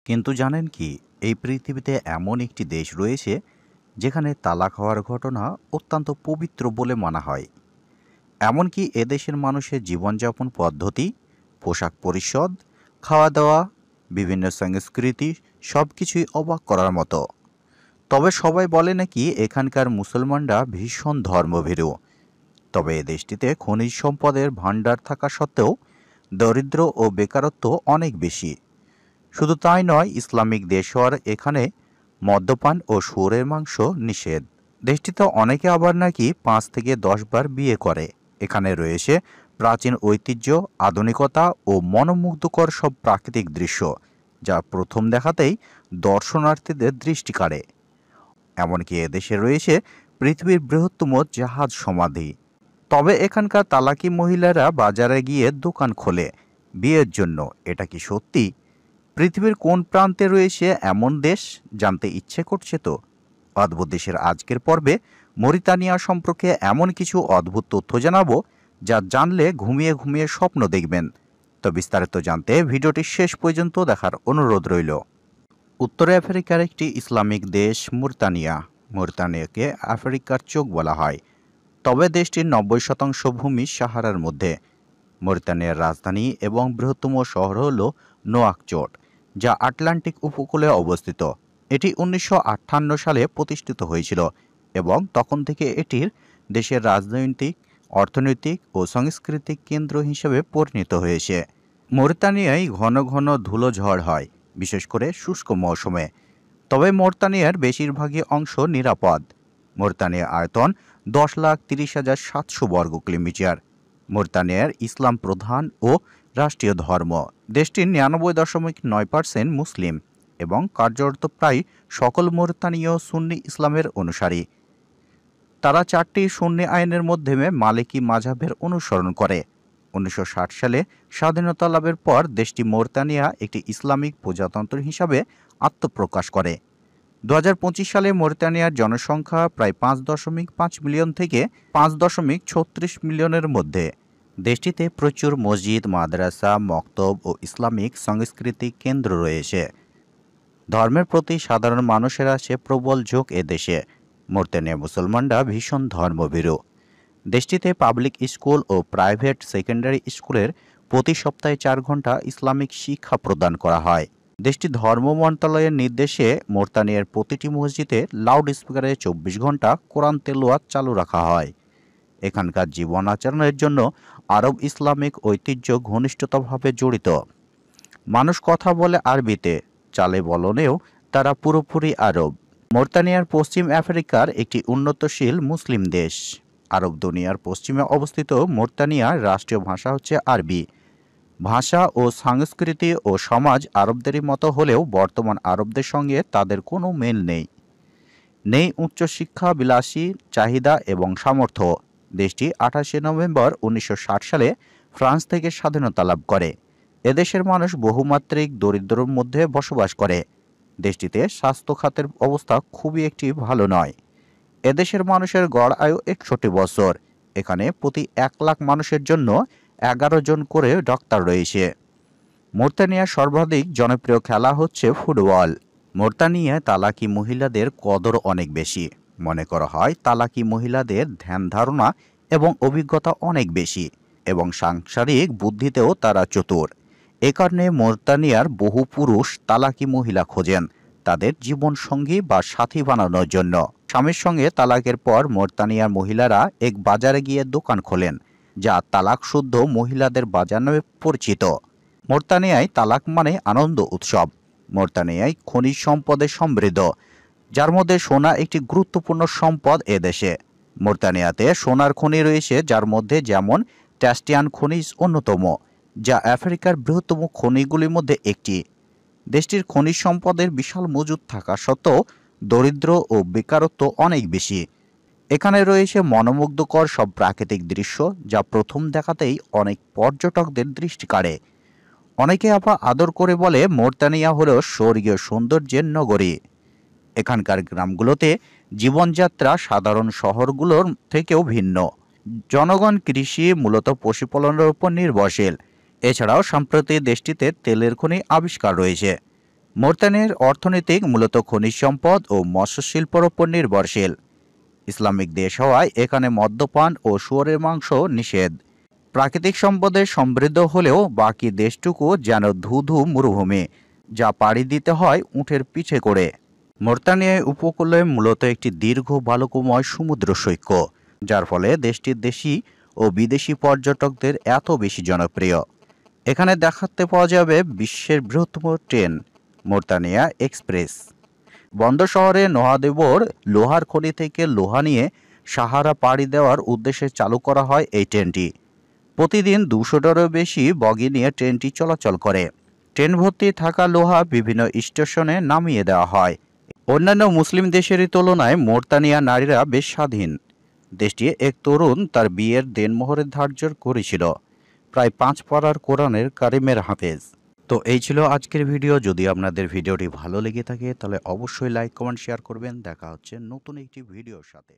কিন্তু জানেন কি, এই পৃথিবীতে এমন একটি দেশ রয়েছে যেখানে তালাক হওয়ার ঘটনা অত্যন্ত পবিত্র বলে মানা হয়। এমনকি এদেশের মানুষের জীবনযাপন পদ্ধতি, পোশাক পরিচ্ছদ, খাওয়া দাওয়া, বিভিন্ন সংস্কৃতি সব কিছুই অবাক করার মতো। তবে সবাই বলে নাকি এখানকার মুসলমানরা ভীষণ ধর্মভীরু। তবে এ দেশটিতে খনিজ সম্পদের ভাণ্ডার থাকা সত্ত্বেও দরিদ্র ও বেকারত্ব অনেক বেশি। শুধু তাই নয়, ইসলামিক দেশ হওয়ার এখানে মদ্যপান ও শুয়োরের মাংস নিষেধ। দেশটিতে অনেকে আবার নাকি 5 থেকে 10 বার বিয়ে করে। এখানে রয়েছে প্রাচীন ঐতিহ্য, আধুনিকতা ও মনোমুগ্ধকর সব প্রাকৃতিক দৃশ্য, যা প্রথম দেখাতেই দর্শনার্থীদের দৃষ্টি কাড়ে। এমনকি এদেশে রয়েছে পৃথিবীর বৃহত্তম জাহাজ সমাধি। তবে এখানকার তালাকি মহিলারা বাজারে গিয়ে দোকান খোলে বিয়ের জন্য। এটা কি সত্যি? পৃথিবীর কোন প্রান্তে রয়েছে এমন দেশ জানতে ইচ্ছে করছে তো? অদ্ভুত দেশের আজকের পর্বে মরিতানিয়া সম্পর্কে এমন কিছু অদ্ভুত তথ্য জানাবো, যা জানলে ঘুমিয়ে ঘুমিয়ে স্বপ্ন দেখবেন। তো বিস্তারিত জানতে ভিডিওটি শেষ পর্যন্ত দেখার অনুরোধ রইল। উত্তর আফ্রিকার একটি ইসলামিক দেশ মরিতানিয়া। মরিতানিয়াকে আফ্রিকার চোখ বলা হয়। তবে দেশটির 90% ভূমি সাহারার মধ্যে। মরিতানিয়ার রাজধানী এবং বৃহত্তম শহর হল নোয়াকচট, যা আটলান্টিক উপকূলে অবস্থিত। এটি 1958 সালে প্রতিষ্ঠিত হয়েছিল এবং তখন থেকে এটির দেশের রাজনৈতিক, অর্থনৈতিক ও সাংস্কৃতিক কেন্দ্র হিসেবে পরিণত হয়েছে। মরিতানিয়ায় ঘন ঘন ধুলোঝড় হয়, বিশেষ করে শুষ্ক মৌসুমে। তবে মরিতানিয়ার বেশিরভাগই অংশ নিরাপদ। মরিতানিয়ার আয়তন 10,30,700 বর্গ কিলোমিটার। মরিতানিয়ার ইসলাম প্রধান ও রাষ্ট্রীয় ধর্ম। দেশটির 99.9% মুসলিম এবং কার্যরত প্রায় সকল মরিতানীয় সুন্নি ইসলামের অনুসারী। তারা 4টি সুন্নি আইনের মাধ্যমে মালিকি মাযহাবের অনুসরণ করে। 1960 সালে স্বাধীনতা লাভের পর দেশটি মরিতানিয়া একটি ইসলামিক প্রজাতন্ত্র হিসাবে আত্মপ্রকাশ করে। 2025 সালে মরিতানিয়ার জনসংখ্যা প্রায় 5.5 মিলিয়ন থেকে 5.36 মিলিয়নের মধ্যে। দেশটিতে প্রচুর মসজিদ, মাদ্রাসা, মক্তব ও ইসলামিক সাংস্কৃতিক কেন্দ্র রয়েছে। ধর্মের প্রতি সাধারণ মানুষের আছে প্রবল ঝোঁক এ দেশে। মরিতানিয়া মুসলমানরা ভীষণ ধর্মভীরু। দেশটিতে পাবলিক স্কুল ও প্রাইভেট সেকেন্ডারি স্কুলের প্রতি সপ্তাহে 4 ঘন্টা ইসলামিক শিক্ষা প্রদান করা হয়। দেশটির ধর্ম মন্ত্রণালয়ের নির্দেশে মরিতানিয়ার প্রতিটি মসজিদে লাউড স্পিকারে 24 ঘন্টা কোরআন তেলাওয়াত চালু রাখা হয়। এখানকার জীবন আচরণের জন্য আরব ইসলামিক ঐতিহ্য ঘনিষ্ঠভাবে জড়িত। মানুষ কথা বলে আরবিতে, চালে বলনেও তারা পুরোপুরি আরব। মরিতানিয়ার পশ্চিম আফ্রিকার একটি উন্নতশীল মুসলিম দেশ। আরব দুনিয়ার পশ্চিমে অবস্থিত মরিতানিয়ার রাষ্ট্রীয় ভাষা হচ্ছে আরবি। ভাষা ও সংস্কৃতি ও সমাজ আরবদেরই মতো হলেও বর্তমান আরবদের সঙ্গে তাদের কোনো মিল নেই উচ্চশিক্ষা বিলাসী চাহিদা এবং সামর্থ্য। দেশটি 28 নভেম্বর 1960 সালে ফ্রান্স থেকে স্বাধীনতা লাভ করে। এদেশের মানুষ বহুমাত্রিক দরিদ্রর মধ্যে বসবাস করে। দেশটিতে স্বাস্থ্য খাতের অবস্থা খুবই একটি ভালো নয়। এদেশের মানুষের গড় আয়ু 61 বছর। এখানে প্রতি 1 লাখ মানুষের জন্য 11 জন করে ডাক্তার রয়েছে। মরিতানিয়ার সর্বাধিক জনপ্রিয় খেলা হচ্ছে ফুটবল। মরিতানিয়ায় তালাকি মহিলাদের কদর অনেক বেশি। মনে করা হয় তালাকি মহিলাদের ধ্যান ধারণা এবং অভিজ্ঞতা অনেক বেশি এবং সাংসারিক বুদ্ধিতেও তারা চতুর। এ কারণে মরিতানিয়ার বহু পুরুষ তালাকি মহিলা খোঁজেন তাদের জীবনসঙ্গী বা সাথী বানানোর জন্য। স্বামীর সঙ্গে তালাকের পর মরিতানিয়ার মহিলারা এক বাজারে গিয়ে দোকান খোলেন, যা তালাক শুদ্ধ মহিলাদের বাজার নামে পরিচিত। মরিতানিয়ায় তালাক মানে আনন্দ উৎসব। মরিতানিয়ায় খনিজ সম্পদে সমৃদ্ধ, যার মধ্যে সোনা একটি গুরুত্বপূর্ণ সম্পদ এদেশে। মরিতানিয়াতে সোনার খনি রয়েছে, যার মধ্যে যেমন ট্যাস্টিয়ান খনিজ অন্যতম, যা আফ্রিকার বৃহত্তম খনিগুলির মধ্যে একটি। দেশটির খনিজ সম্পদের বিশাল মজুদ থাকা সত্ত্বেও দরিদ্র ও বেকারত্ব অনেক বেশি। এখানে রয়েছে মনোমুগ্ধকর সব প্রাকৃতিক দৃশ্য, যা প্রথম দেখাতেই অনেক পর্যটকদের দৃষ্টি কাড়ে। অনেকে আবার আদর করে বলে মরিতানিয়া হল স্বর্গীয় সৌন্দর্যের নগরী। এখানকার গ্রামগুলোতে জীবনযাত্রা সাধারণ শহরগুলোর থেকেও ভিন্ন। জনগণ কৃষি, মূলত পশুপালনের উপর নির্ভরশীল। এছাড়াও সম্প্রতি দেশটিতে তেলের খনি আবিষ্কার রয়েছে। মোরতানিয়ার অর্থনৈতিক মূলত খনিজ সম্পদ ও মৎস্য শিল্পের উপর নির্ভরশীল। ইসলামিক দেশ হওয়ায় এখানে মদ্যপান ও শুয়োরের মাংস নিষেধ। প্রাকৃতিক সম্পদে সমৃদ্ধ হলেও বাকি দেশটুকু যেন ধুধু মরুভূমি, যা পাড়ি দিতে হয় উটের পিঠে করে। মোরতানিয়া উপকূলে মূলত একটি দীর্ঘ বালুকাময় সমুদ্র সৈকত, যার ফলে দেশটির দেশি ও বিদেশি পর্যটকদের এত বেশি জনপ্রিয়। এখানে দেখাতে পাওয়া যাবে বিশ্বের বৃহত্তম ট্রেন মোরতানিয়া এক্সপ্রেস। বন্দর শহরে নোয়াদিবর লোহার খনি থেকে লোহা নিয়ে সাহারা পাড়ি দেওয়ার উদ্দেশ্যে চালু করা হয় এই ট্রেনটি। প্রতিদিন 200টারও বেশি বগি নিয়ে ট্রেনটি চলাচল করে। ট্রেন ভর্তি থাকা লোহা বিভিন্ন স্টেশনে নামিয়ে দেওয়া হয়। অন্যান্য মুসলিম দেশের তুলনায় মোরতানিয়া নারীরা বেশ স্বাধীন। দেশটি এক তরুণ তার বিয়ের দেনমোহরে ধার্য করেছিল প্রায় 5 পারার কোরআনের কারিমের হাফেজ। তো এই ছিল আজকের ভিডিও। যদি আপনাদের ভিডিওটি ভালো লেগে থাকে তাহলে অবশ্যই লাইক, কমেন্ট, শেয়ার করবেন। দেখা হচ্ছে নতুন একটি ভিডিওর সাথে।